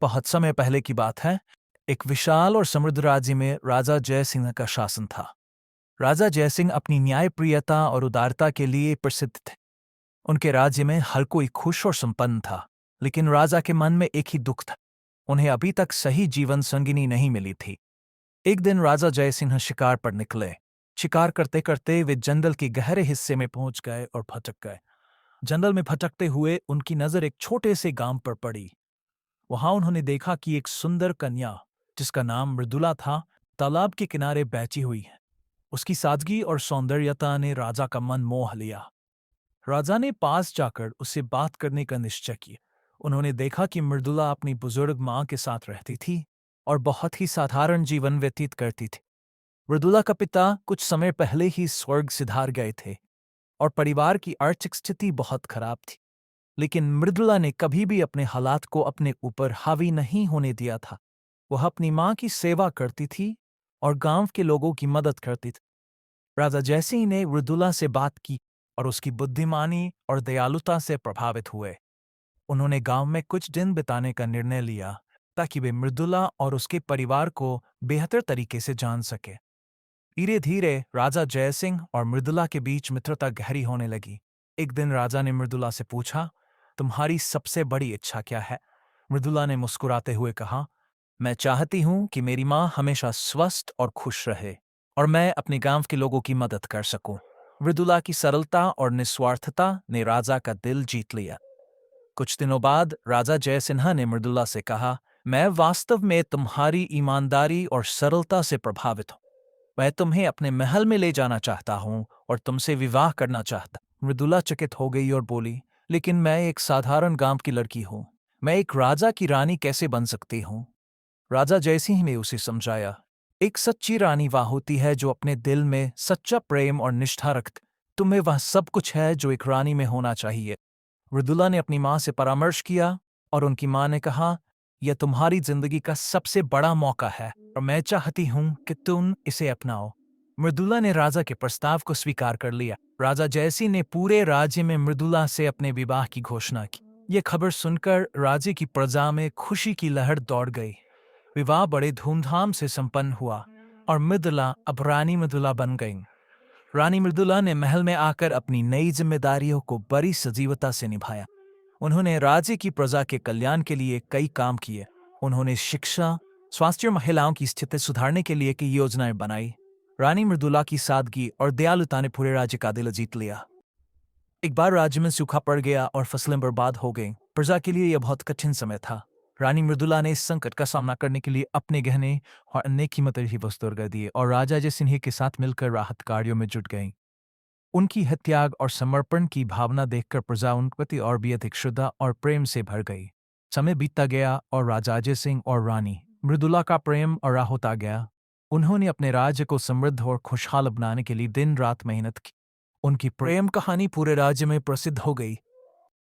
बहुत समय पहले की बात है। एक विशाल और समृद्ध राज्य में राजा जयसिंह का शासन था। राजा जयसिंह अपनी न्यायप्रियता और उदारता के लिए प्रसिद्ध थे। उनके राज्य में हर कोई खुश और संपन्न था, लेकिन राजा के मन में एक ही दुख था। उन्हें अभी तक सही जीवन संगिनी नहीं मिली थी। एक दिन राजा जयसिंह शिकार पर निकले। शिकार करते करते वे जंगल के गहरे हिस्से में पहुंच गए और भटक गए। जंगल में भटकते हुए उनकी नजर एक छोटे से गांव पर पड़ी। वहां उन्होंने देखा कि एक सुंदर कन्या, जिसका नाम मृदुला था, तालाब के किनारे बैठी हुई है। उसकी सादगी और सौंदर्यता ने राजा का मन मोह लिया। राजा ने पास जाकर उससे बात करने का निश्चय किया। उन्होंने देखा कि मृदुला अपनी बुजुर्ग मां के साथ रहती थी और बहुत ही साधारण जीवन व्यतीत करती थी। मृदुला का पिता कुछ समय पहले ही स्वर्ग सिधार गए थे और परिवार की आर्थिक स्थिति बहुत खराब थी। लेकिन मृदुला ने कभी भी अपने हालात को अपने ऊपर हावी नहीं होने दिया था। वह अपनी मां की सेवा करती थी और गांव के लोगों की मदद करती थी। राजा जैसे ही ने मृदुला से बात की और उसकी बुद्धिमानी और दयालुता से प्रभावित हुए। उन्होंने गांव में कुछ दिन बिताने का निर्णय लिया ताकि वे मृदुला और उसके परिवार को बेहतर तरीके से जान सके। धीरे धीरे राजा जयसिंह और मृदुला के बीच मित्रता गहरी होने लगी। एक दिन राजा ने मृदुला से पूछा, तुम्हारी सबसे बड़ी इच्छा क्या है? मृदुला ने मुस्कुराते हुए कहा, मैं चाहती हूं कि मेरी मां हमेशा स्वस्थ और खुश रहे और मैं अपने गांव के लोगों की मदद कर सकूं। मृदुला की सरलता और निस्वार्थता ने राजा का दिल जीत लिया। कुछ दिनों बाद राजा जयसिन्हा ने मृदुला से कहा, मैं वास्तव में तुम्हारी ईमानदारी और सरलता से प्रभावित हूं। मैं तुम्हें अपने महल में ले जाना चाहता हूं और तुमसे विवाह करना चाहता। मृदुला चकित हो गई और बोली, लेकिन मैं एक साधारण गांव की लड़की हूं। मैं एक राजा की रानी कैसे बन सकती हूं? राजा जयसिंह ने उसे समझाया, एक सच्ची रानी वह होती है जो अपने दिल में सच्चा प्रेम और निष्ठा रखती। तुम्हें वह सब कुछ है जो एक रानी में होना चाहिए। मृदुला ने अपनी मां से परामर्श किया और उनकी मां ने कहा, यह तुम्हारी जिंदगी का सबसे बड़ा मौका है और मैं चाहती हूं कि तुम इसे अपनाओ। मृदुला ने राजा के प्रस्ताव को स्वीकार कर लिया। राजा जयसिंह ने पूरे राज्य में मृदुला से अपने विवाह की घोषणा की। यह खबर सुनकर राज्य की प्रजा में खुशी की लहर दौड़ गई। विवाह बड़े धूमधाम से संपन्न हुआ और मृदुला अब रानी मृदुला बन गईं। रानी मृदुला ने महल में आकर अपनी नई जिम्मेदारियों को बड़ी सजीवता से निभाया। उन्होंने राज्य की प्रजा के कल्याण के लिए कई काम किए। उन्होंने शिक्षा, स्वास्थ्य और महिलाओं की स्थिति सुधारने के लिए कई योजनाएं बनाई। रानी मृदुला की सादगी और दयालुता ने पूरे राज्य का दिल जीत लिया। एक बार राज्य में सूखा पड़ गया और फसलें बर्बाद हो गईं। प्रजा के लिए यह बहुत कठिन समय था। रानी मृदुला ने इस संकट का सामना करने के लिए अपने गहने और अन्य कीमती वस्तुएं कर दिए और राजा जयसिंह के साथ मिलकर राहत कार्यों में जुट गई। उनकी त्याग और समर्पण की भावना देखकर प्रजा उनके प्रति और भी अधिक श्रद्धा और प्रेम से भर गई। समय बीतता गया और राजा जयसिंह और रानी मृदुला का प्रेम और होता गया। उन्होंने अपने राज्य को समृद्ध और खुशहाल बनाने के लिए दिन रात मेहनत की। उनकी प्रेम कहानी पूरे राज्य में प्रसिद्ध हो गई